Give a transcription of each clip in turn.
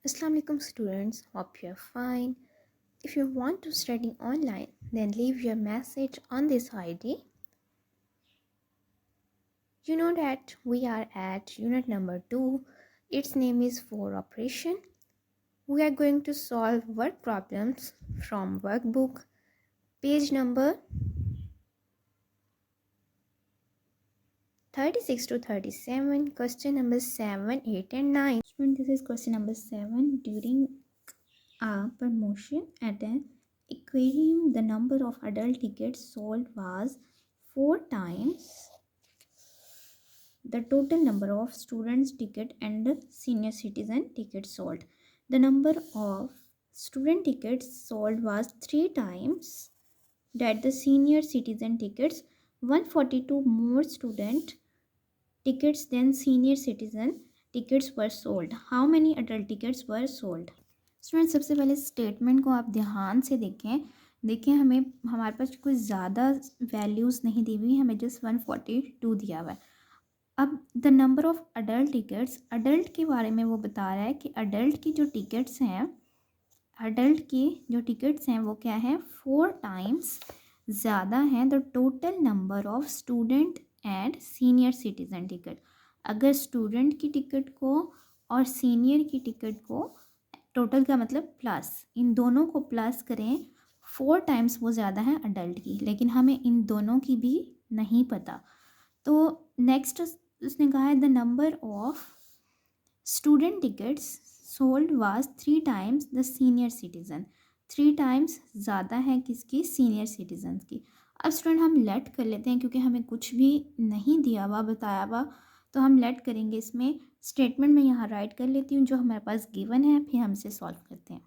Assalamu alaikum students, hope you're fine. If you want to study online, then leave your message on this ID. You know that we are at unit number 2. Its name is for operation. We are going to solve work problems from workbook, page number 36 to 37, question number 7, 8 and 9. Student, this is question number 7. During a promotion at an aquarium, the number of adult tickets sold was 4 times the total number of students ticket and senior citizen tickets sold. The number of student tickets sold was 3 times that the senior citizen tickets. 142 more student tickets than senior citizen tickets were sold. How many adult tickets were sold? Student, सबसे पहले statement को आप ध्यान से देखें हमें हमारे पास कुछ ज़्यादा वैल्यूज़ नहीं दी हुई, हमें जस्ट 142 दिया हुआ है। अब the number of adult tickets, adult के बारे में वो बता रहा है कि अडल्ट की जो टिकट्स हैं वो क्या है, 4 टाइम्स ज़्यादा हैं the total number of student and senior citizen ticket. अगर स्टूडेंट की टिकट को और सीनियर की टिकट को, टोटल का मतलब प्लस, इन दोनों को प्लस करें, 4 टाइम्स वो ज़्यादा है अडल्ट की, लेकिन हमें इन दोनों की भी नहीं पता। तो नेक्स्ट उसने कहा है the number of student tickets sold was 3 times the senior citizen, 3 times ज़्यादा है किसकी, सीनियर सिटीज़न की। अब स्टूडेंट हम लेट कर लेते हैं क्योंकि हमें कुछ भी नहीं दिया हुआ, बताया हुआ, तो हम लेट करेंगे। इसमें स्टेटमेंट में यहाँ राइट कर लेती हूँ जो हमारे पास गिवन है, फिर हम इसे सॉल्व करते हैं।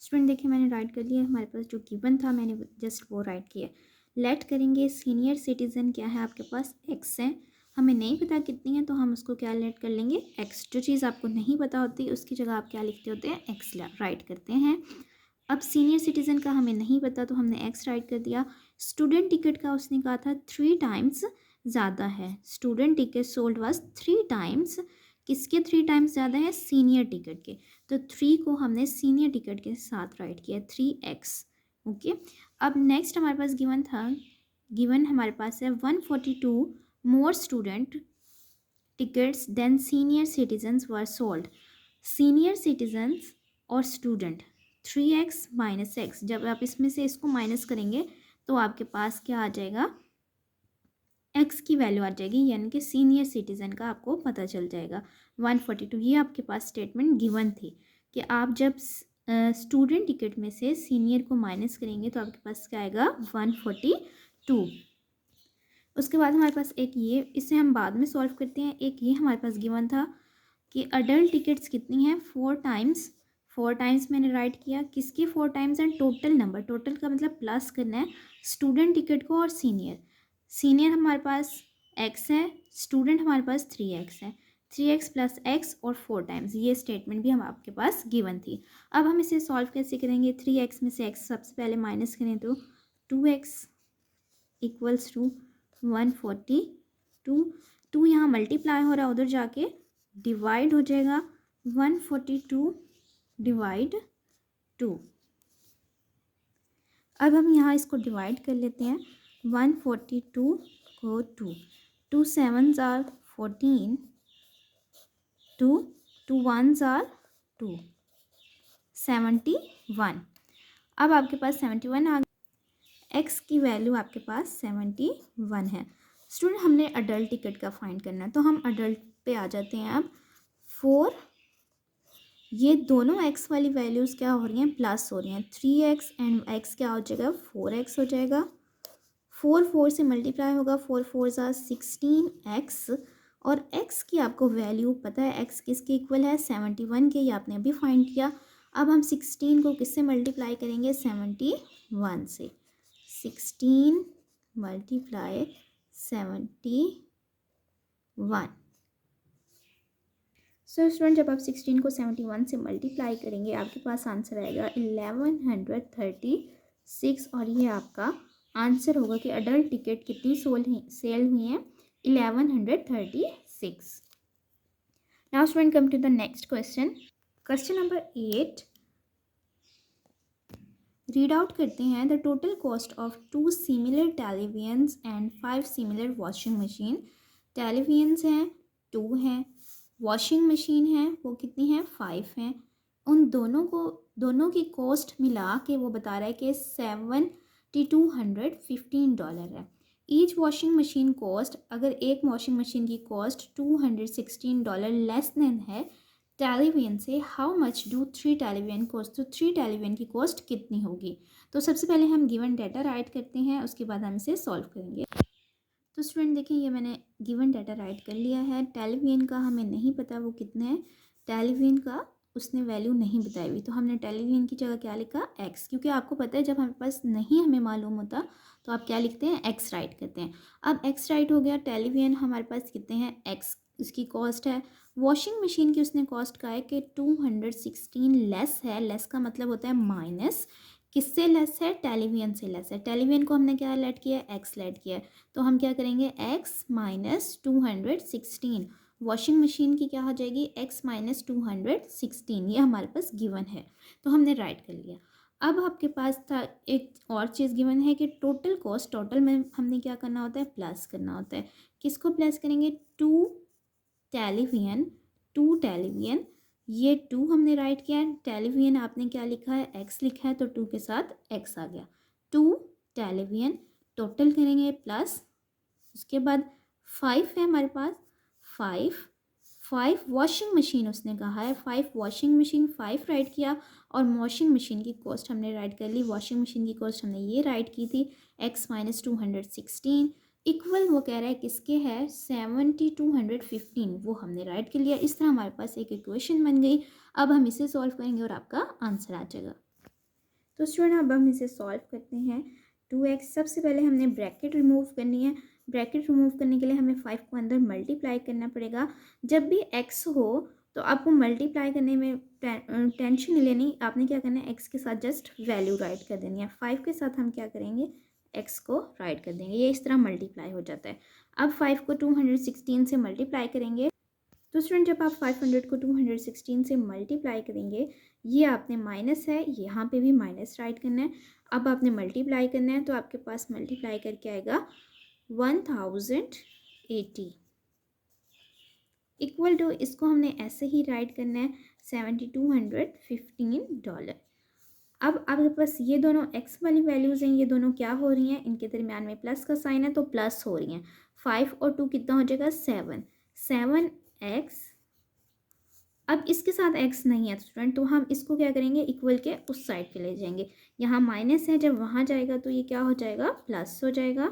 स्टूडेंट देखिए मैंने राइट कर लिया, हमारे पास जो गिवन था मैंने जस्ट वो राइट किया। लेट करेंगे, सीनियर सिटीज़न क्या है आपके पास, एक्स है, हमें नहीं पता कितनी है तो हम उसको क्या लेट कर लेंगे, एक्स। जो चीज़ आपको नहीं पता होती उसकी जगह आप क्या लिखते होते हैं, एक्स राइट करते हैं। अब सीनियर सिटीज़न का हमें नहीं पता तो हमने एक्स राइट कर दिया। स्टूडेंट टिकट का उसने कहा था 3 टाइम्स ज़्यादा है, student ticket sold was 3 times, किसके 3 टाइम्स ज़्यादा है, सीनियर टिकट के, तो 3 को हमने सीनियर टिकट के साथ राइट किया, 3x। ओके, अब नेक्स्ट हमारे पास गिवन हमारे पास है 142 more student tickets than senior citizens were sold. Senior citizens और स्टूडेंट 3x माइनस एक्स, जब आप इसमें से इसको माइनस करेंगे तो आपके पास क्या आ जाएगा, एक्स की वैल्यू आ जाएगी, यानी कि सीनियर सिटीज़न का आपको पता चल जाएगा 142। ये आपके पास स्टेटमेंट गिवन थी कि आप जब स्टूडेंट टिकट में से सीनियर को माइनस करेंगे तो आपके पास क्या आएगा, 142। उसके बाद हमारे पास एक ये, इसे हम बाद में सॉल्व करते हैं। एक ये हमारे पास गिवन था कि अडल्ट टिकट्स कितनी हैं, 4 टाइम्स, 4 टाइम्स मैंने राइट किया, किसकी 4 times and total number, total का मतलब प्लस करना है स्टूडेंट टिकट को और सीनियर हमारे पास x है, स्टूडेंट हमारे पास 3x है, 3x प्लस एक्स और 4 टाइम्स, ये स्टेटमेंट भी हम आपके पास गिवन थी। अब हम इसे सॉल्व कैसे करेंगे, 3x में से x सबसे पहले माइनस करें तो 2x इक्वल्स टू 142, 2 यहाँ मल्टीप्लाई हो रहा है, उधर जाके डिवाइड हो जाएगा, 142 डिवाइड 2। अब हम यहाँ इसको डिवाइड कर लेते हैं, 142 को 2 7s आर 14, 2 1s आर 2, 71। अब आपके पास 71 आ गया, एक्स की वैल्यू आपके पास 71 है। स्टूडेंट हमने अडल्ट टिकट का फाइंड करना है तो हम अडल्ट पे आ जाते हैं। अब 4, ये दोनों एक्स वाली वैल्यूज़ क्या हो रही हैं, प्लस हो रही हैं, 3x एंड x क्या हो जाएगा, 4x हो जाएगा, 4 से मल्टीप्लाई होगा, 4 4 16x, और x की आपको वैल्यू पता है, x किसके इक्वल है, 71 के, ये आपने अभी फाइंड किया। अब हम 16 को किससे मल्टीप्लाई करेंगे, 71 से, 16 मल्टीप्लाई 71। सो स्टूडेंट जब आप 16 को 71 से मल्टीप्लाई करेंगे आपके पास आंसर आएगा 1136, और ये आपका आंसर होगा कि अडल्ट टिकट कितनी सेल हुई हैं, 1136। Now student come to the next question. Question number 8 read out करते हैं the total cost of 2 similar televisions and 5 similar washing machine. Televisions हैं 2 हैं, वॉशिंग मशीन है वो कितनी है 5 हैं। उन दोनों की कॉस्ट मिला के वो बता रहा है कि $7,215 है। ईच वॉशिंग मशीन कॉस्ट, अगर एक वॉशिंग मशीन की कॉस्ट $216 लेस देन है टेलीविजन से, how much do 3 television cost, तो 3 टेलीविजन की कॉस्ट कितनी होगी। तो सबसे पहले हम गिवन डाटा राइट करते हैं, उसके बाद हम इसे सॉल्व करेंगे। तो स्टूडेंट देखें, ये मैंने गिवन डाटा राइट कर लिया है। टेलीविजन का हमें नहीं पता वो कितने है, टेलीविजन का उसने वैल्यू नहीं बताई हुई, तो हमने टेलीविजन की जगह क्या लिखा x, क्योंकि आपको पता है जब हमारे पास नहीं हमें मालूम होता तो आप क्या लिखते हैं x राइट करते हैं। अब x राइट हो गया, टेलीविजन हमारे पास कितने हैं x, उसकी कॉस्ट है। वॉशिंग मशीन की उसने कॉस्ट का है कि 216 लेस है, लेस का मतलब होता है माइनस, किससे लेस है टेलीविजन से लेस है। टेलीविजन को हमने क्या लेट किया है x लेट किया है, तो हम क्या करेंगे x माइनस 216, वॉशिंग मशीन की क्या हो जाएगी x माइनस 216, ये हमारे पास गिवन है तो हमने राइट कर लिया। अब आपके पास था एक और चीज़ गिवन है कि टोटल कॉस्ट, टोटल में हमने क्या करना होता है प्लस करना होता है। किसको प्लस करेंगे, टेलीविजन, 2 टेलीविजन, ये 2 हमने राइट किया है, टेलीविजन आपने क्या लिखा है x लिखा है तो 2 के साथ x आ गया, 2 टेलीविजन टोटल करेंगे प्लस, उसके बाद 5 है हमारे पास, 5 वॉशिंग मशीन उसने कहा है, 5 वॉशिंग मशीन 5 राइट किया, और वॉशिंग मशीन की कॉस्ट हमने राइट कर ली, वॉशिंग मशीन की कॉस्ट हमने ये राइट की थी x माइनस 216 इक्वल, वो कह रहा है किसके है 7,215, वो हमने राइट कर लिया। इस तरह हमारे पास एक इक्वेशन बन गई। अब हम इसे सॉल्व करेंगे और आपका आंसर आ जाएगा। तो स्टूडेंट अब हम इसे सॉल्व करते हैं। 2x, सबसे पहले हमने ब्रैकेट रिमूव करनी है। ब्रैकेट रिमूव करने के लिए हमें 5 को अंदर मल्टीप्लाई करना पड़ेगा। जब भी x हो तो आपको मल्टीप्लाई करने में टेंशन नहीं लेनी, आपने क्या करना है x के साथ जस्ट वैल्यू राइट कर देनी है। 5 के साथ हम क्या करेंगे x को राइट कर देंगे, ये इस तरह मल्टीप्लाई हो जाता है। अब 5 को 216 से मल्टीप्लाई करेंगे, तो स्टूडेंट जब आप 500 को 216 से मल्टीप्लाई करेंगे, ये आपने माइनस है, यहाँ पे भी माइनस राइट करना है। अब आपने मल्टीप्लाई करना है तो आपके पास मल्टीप्लाई करके आएगा 1080 इक्वल टू, इसको हमने ऐसे ही राइट करना है $7,215। अब आपके पास ये दोनों x वाली वैल्यूज़ हैं, ये दोनों क्या हो रही हैं, इनके दरमियान में प्लस का साइन है तो प्लस हो रही हैं। 5 और 2 कितना हो जाएगा 7x। अब इसके साथ x नहीं है स्टूडेंट, तो हम इसको क्या करेंगे इक्वल के उस साइड पे ले जाएंगे। यहाँ माइनस है, जब वहाँ जाएगा तो ये क्या हो जाएगा प्लस हो जाएगा।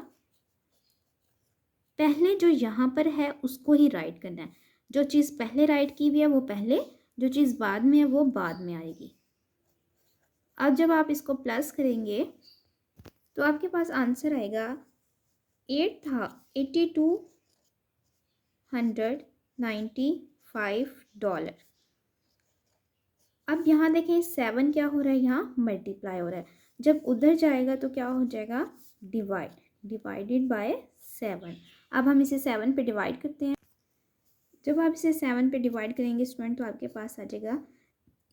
पहले जो यहाँ पर है उसको ही राइट करना है, जो चीज़ पहले राइट की हुई है वो पहले, जो चीज़ बाद में है वो बाद में आएगी। अब जब आप इसको प्लस करेंगे तो आपके पास आंसर आएगा $8,295। अब यहाँ देखें 7 क्या हो रहा है, यहाँ मल्टीप्लाई हो रहा है, जब उधर जाएगा तो क्या हो जाएगा डिवाइडेड बाय 7। अब हम इसे 7 पे डिवाइड करते हैं। जब आप इसे 7 पे डिवाइड करेंगे स्टूडेंट तो आपके पास आ जाएगा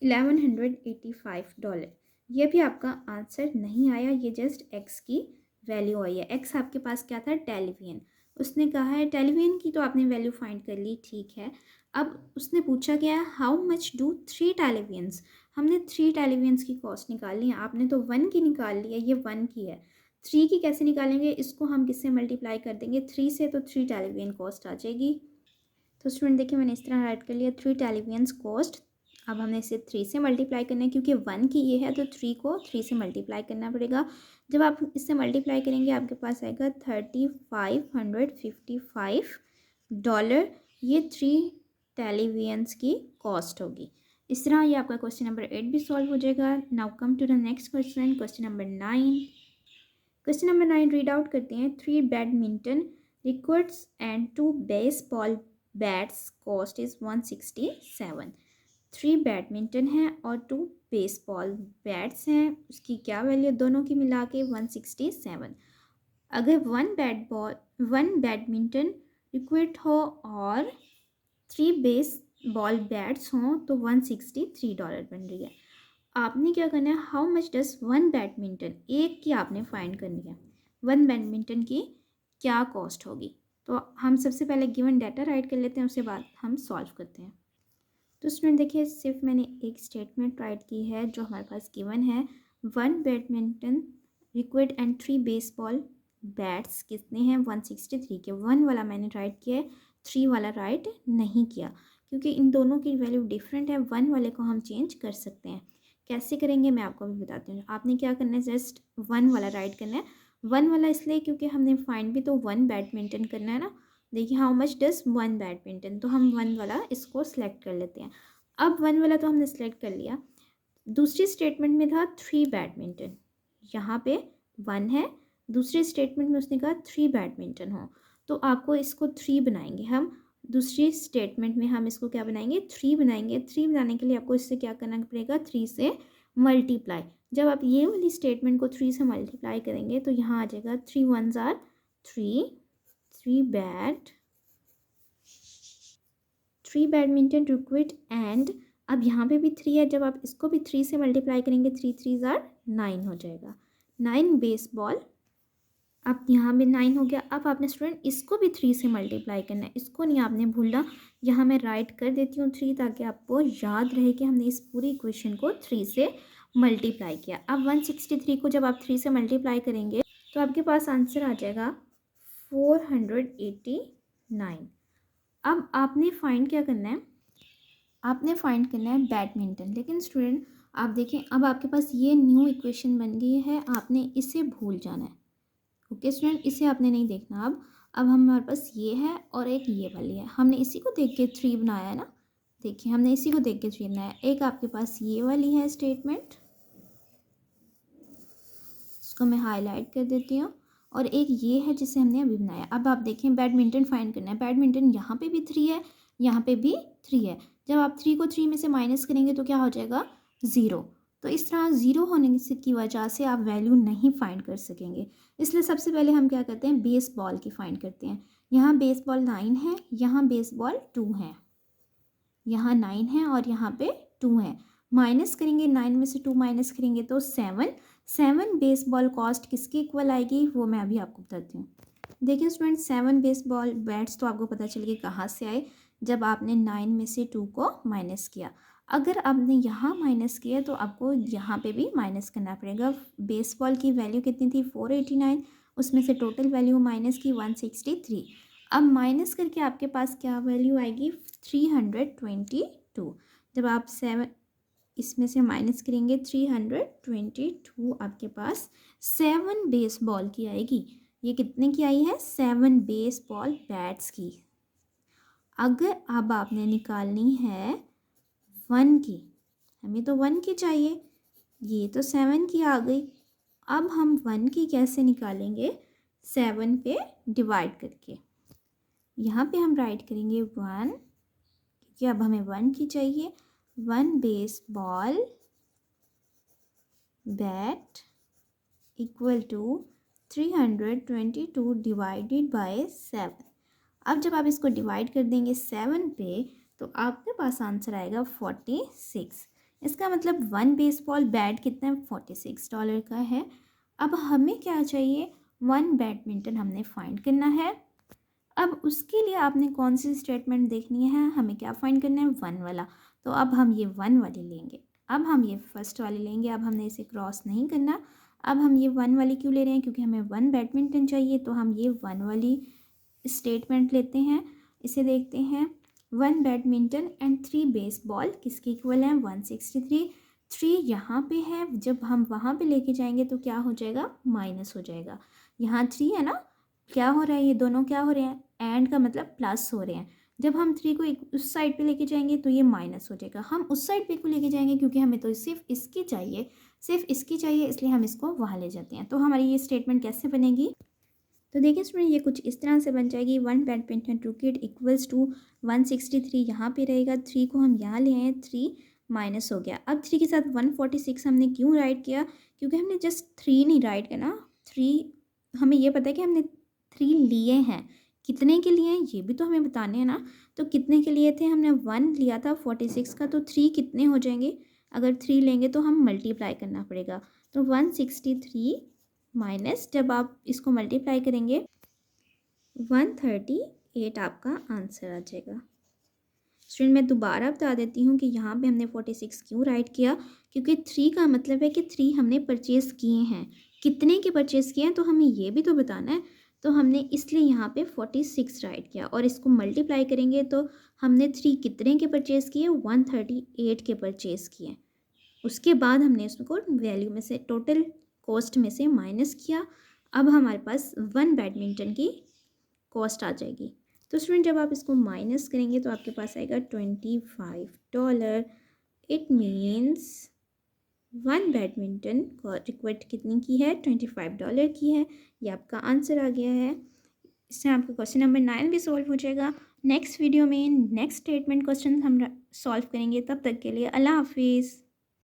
$1,185। ये भी आपका आंसर नहीं आया, ये जस्ट x की वैल्यू आई है। x आपके पास क्या था टेलीविजन, उसने कहा है टेलीविजन की तो आपने वैल्यू फाइंड कर ली, ठीक है। अब उसने पूछा क्या है हाउ मच डू 3 टेलीविजन्स, हमने 3 टेलीविजन्स की कॉस्ट निकालनी है, आपने तो 1 की निकाल ली है, ये 1 की है। 3 की कैसे निकालेंगे, इसको हम किससे मल्टीप्लाई कर देंगे 3 से, तो 3 टेलीविजन कॉस्ट आ जाएगी। तो स्टूडेंट देखिए मैंने इस तरह राइट कर लिया 3 टेलीविजन्स कॉस्ट। अब हमने इसे 3 से मल्टीप्लाई करना है, क्योंकि 1 की ये है तो 3 को 3 से मल्टीप्लाई करना पड़ेगा। जब आप इससे मल्टीप्लाई करेंगे आपके पास आएगा $3,555, ये 3 टेलीविजन्स की कॉस्ट होगी। इस तरह ये आपका क्वेश्चन नंबर 8 भी सॉल्व हो जाएगा। Now come to the next question, question number 9। Question number 9 read out करते हैं। 3 badminton records and 2 baseball bats cost is 167। 3 badminton हैं और 2 बेसबॉल बैट्स हैं, उसकी क्या वैल्यू, दोनों की मिला के 167। अगर 1 बैडमिंटन रिक्विड हो और 3 बॉल बैट्स हों तो $163 बन रही है। आपने क्या करना है, how much does one badminton, एक की आपने फाइंड करनी है, वन बैडमिंटन की क्या कॉस्ट होगी। तो हम सबसे पहले गिवन डाटा राइट कर लेते हैं, उसके बाद हम सॉल्व करते हैं। तो स्टूडेंट देखिए, सिर्फ मैंने एक स्टेटमेंट राइट की है जो हमारे पास गिवन है, one badminton racquet and 3 baseball bats कितने हैं 163 के। वन वाला मैंने राइट किया है, 3 वाला राइट नहीं किया, क्योंकि इन दोनों की वैल्यू डिफरेंट है। वन वाले को हम चेंज कर सकते हैं, कैसे करेंगे मैं आपको भी बताती हूँ। आपने क्या करना है, जस्ट वन वाला राइट करना है। वन वाला इसलिए क्योंकि हमने फाइंड भी तो वन बैडमिंटन करना है ना। देखिए how much does one badminton, तो हम वन वाला इसको सिलेक्ट कर लेते हैं। अब वन वाला तो हमने सेलेक्ट कर लिया, दूसरी स्टेटमेंट में था 3 बैडमिंटन, यहाँ पे 1 है, दूसरे स्टेटमेंट में उसने कहा 3 बैडमिंटन हो, तो आपको इसको 3 बनाएंगे हम। दूसरी स्टेटमेंट में हम इसको क्या बनाएंगे, 3 बनाएंगे। 3 बनाने के लिए आपको इससे क्या करना पड़ेगा, 3 से मल्टीप्लाई। जब आप ये वाली स्टेटमेंट को 3 से मल्टीप्लाई करेंगे तो यहाँ आ जाएगा 3 1s are 3 badminton racquet and, अब यहाँ पे भी 3 है, जब आप इसको भी 3 से मल्टीप्लाई करेंगे 3 3s are 9 हो जाएगा। 9 बेसबॉल, अब यहाँ भी 9 हो गया। अब आपने स्टूडेंट इसको भी 3 से मल्टीप्लाई करना है, इसको नहीं आपने भूलना। यहाँ मैं राइट कर देती हूँ 3, ताकि आपको याद रहे कि हमने इस पूरी इक्वेशन को 3 से मल्टीप्लाई किया। अब 163 को जब आप 3 से मल्टीप्लाई करेंगे तो आपके पास आंसर आ जाएगा 489। अब आपने फाइंड क्या करना है, आपने फाइंड करना है बैडमिंटन। लेकिन स्टूडेंट आप देखें, अब आपके पास ये न्यू इक्वेशन बन गई है, आपने इसे भूल जाना है। ओके स्टूडेंट, इसे आपने नहीं देखना। अब हमारे पास ये है और एक ये वाली है, हमने इसी को देख के 3 बनाया है ना। देखिए हमने इसी को देख के 3 बनाया। एक आपके पास ये वाली है स्टेटमेंट, इसको मैं हाईलाइट कर देती हूँ, और एक ये है जिसे हमने अभी बनाया। अब आप देखें बैडमिंटन फाइंड करना है, बैडमिंटन यहाँ पे भी 3 है, यहाँ पे भी 3 है। जब आप 3 को 3 में से माइनस करेंगे तो क्या हो जाएगा, 0। तो इस तरह 0 होने की वजह से आप वैल्यू नहीं फाइंड कर सकेंगे। इसलिए सबसे पहले हम क्या करते हैं, बेस बॉल की फाइंड करते हैं। यहाँ बेस बॉल 9 है, यहाँ बेस बॉल 2 है, यहाँ 9 है और यहाँ पे 2 है। माइनस करेंगे, 9 में से 2 माइनस करेंगे तो 7 बेसबॉल कॉस्ट किसके इक्वल आएगी, वो मैं अभी आपको बताती हूँ। देखिए स्टूडेंट, 7 बेसबॉल बैट्स तो आपको पता चल गया कहाँ से आए, जब आपने 9 में से 2 को माइनस किया। अगर आपने यहाँ माइनस किया तो आपको यहाँ पे भी माइनस करना पड़ेगा। बेसबॉल की वैल्यू कितनी थी, 489, उसमें से टोटल वैल्यू माइनस की 163। अब माइनस करके आपके पास क्या वैल्यू आएगी, 322। जब आप 7 इसमें से माइनस करेंगे 322, आपके पास 7 बेसबॉल की आएगी। ये कितने की आई है, 7 बेसबॉल बैट्स की। अगर अब आपने निकालनी है 1 की, हमें तो 1 की चाहिए, ये तो 7 की आ गई। अब हम 1 की कैसे निकालेंगे, 7 पे डिवाइड करके। यहाँ पे हम राइट करेंगे 1, क्योंकि अब हमें 1 की चाहिए। 1 baseball bat equal to 322 divided by 7। अब जब आप इसको डिवाइड कर देंगे 7 पे तो आपके पास आंसर आएगा 46। इसका मतलब 1 बेसबॉल बैट कितना है, $46 का है। अब हमें क्या चाहिए, 1 बैडमिंटन हमने फाइंड करना है। अब उसके लिए आपने कौन सी स्टेटमेंट देखनी है, हमें क्या फाइंड करना है, 1 वाला। तो अब हम ये 1 वाली लेंगे, अब हम ये फर्स्ट वाली लेंगे। अब हमने इसे क्रॉस नहीं करना। अब हम ये 1 वाली क्यों ले रहे हैं, क्योंकि हमें 1 बैडमिंटन चाहिए, तो हम ये 1 वाली स्टेटमेंट लेते हैं। इसे देखते हैं, 1 बैडमिंटन एंड 3 बेसबॉल किसके इक्वल हैं, 163। 3 यहाँ पे है, जब हम वहाँ पे लेके जाएंगे तो क्या हो जाएगा, माइनस हो जाएगा। यहाँ 3 है ना, क्या हो रहा है, ये दोनों क्या हो रहे हैं, एंड का मतलब प्लस हो रहे हैं। जब हम 3 को उस साइड पे लेके जाएंगे तो ये माइनस हो जाएगा। हम उस साइड पे को लेके जाएंगे क्योंकि हमें तो सिर्फ इसकी चाहिए, इसलिए हम इसको वहाँ ले जाते हैं। तो हमारी ये स्टेटमेंट कैसे बनेगी, तो देखिए स्टूडेंट ये कुछ इस तरह से बन जाएगी। 1 बैडमिंटन रैकेट इक्वल्स टू 163, यहाँ पे रहेगा। 3 को हम यहाँ ले आए, 3 माइनस हो गया। अब 3 के साथ 146 हमने क्यों राइट किया, क्योंकि हमने जस्ट 3 नहीं राइट करना। 3 हमें ये पता है कि हमने 3 लिए हैं, कितने के लिए ये भी तो हमें बताने हैं ना। तो कितने के लिए थे, हमने 1 लिया था 46 का, तो 3 कितने हो जाएंगे, अगर 3 लेंगे तो हम मल्टीप्लाई करना पड़ेगा। तो 163 माइनस, जब आप इसको मल्टीप्लाई करेंगे 138 आपका आंसर आ जाएगा। स्टूडेंट मैं दोबारा बता देती हूँ कि यहाँ पे हमने 46 क्यों राइट किया, क्योंकि 3 का मतलब है कि 3 हमने परचेज़ किए हैं। कितने के परचेज़ किए हैं तो हमें ये भी तो बताना है, तो हमने इसलिए यहाँ पे 46 राइट किया। और इसको मल्टीप्लाई करेंगे तो हमने 3 कितने के परचेज़ किए, 138 के परचेज़ किए। उसके बाद हमने उसको वैल्यू में से, टोटल कॉस्ट में से माइनस किया। अब हमारे पास 1 बैडमिंटन की कॉस्ट आ जाएगी। तो स्टूडेंट जब आप इसको माइनस करेंगे तो आपके पास आएगा $25। इट मीन्स 1 बैडमिंटन रिक्वायर्ड कितनी की है, $25 की है। ये आपका आंसर आ गया है। इससे आपका क्वेश्चन नंबर 9 भी सॉल्व हो जाएगा। नेक्स्ट वीडियो में नेक्स्ट स्टेटमेंट क्वेश्चन हम सॉल्व करेंगे। तब तक के लिए अल्लाह हाफिज़।